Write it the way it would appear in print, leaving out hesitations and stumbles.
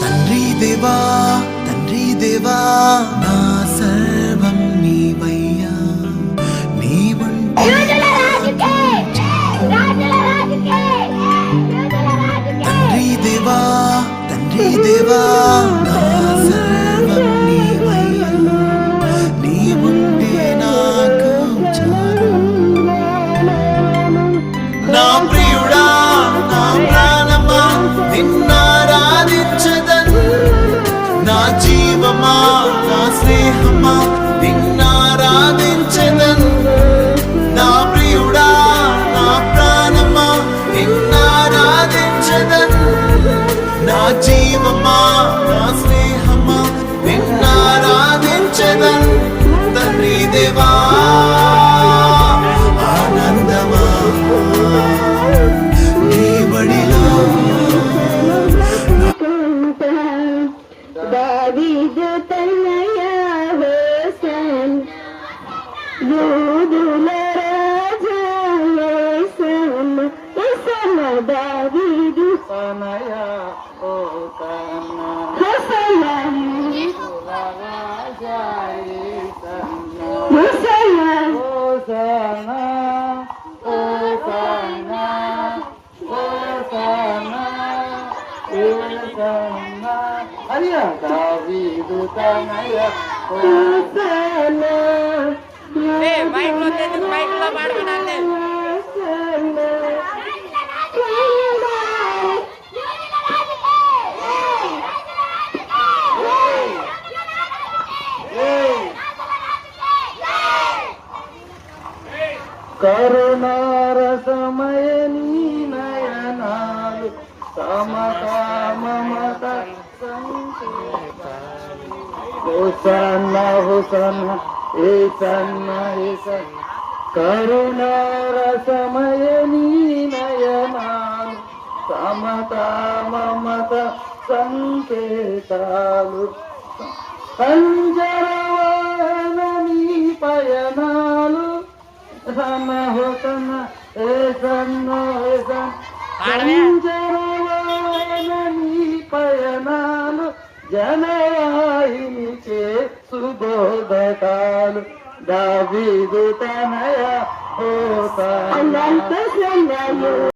తండ్రి దేవా నా సర్వం నీవయ్యా, నీవుంటే తండ్రి దేవా నా సర్వం నీవయ్యా, నీవుంటే నాకు చాలు. నా ప్రియుడా నా ప్రాణమా నిన్నారాధించదన్, నా జీవమా నా స్నేహమా నిన్నారాధించదన్. నా ప్రియుడా నా ప్రాణమా నిన్నారాధించదన్, నా జీవమా నా స్నేహమా నిన్నారాధించదన్. తండ్రి దేవా ఆనందమా నీ బడిలో దావీదు తనయ హోసన్, యూదుల రాజా హోసన్, హోసన్ దావీదు తనయ హోసన్, హోసన్ యూదుల రాజా హోసన్, హోసన్ హోసన్ హోసన్ హోసన్ అయ్యా దావీదు తనయ హోసన్. మైక్ లో పాడమనాలి. కరుణారసమయ నీ నయనాలు, సమత మమత హోసన్న హోసన్న ఏసన్న ఏసన్న. కరుణారసమయ నీ నయనాలు, సమత మమత సంకేతాలు, సంజరవాన నీ పయనాలు, సన్న హోసన్న ఏసన్న ఏసన్న. సంజరవాన నీ పయనాలు, జనవాహినికే సుబోధకాలు, దావీదు తనయ హోసన్న.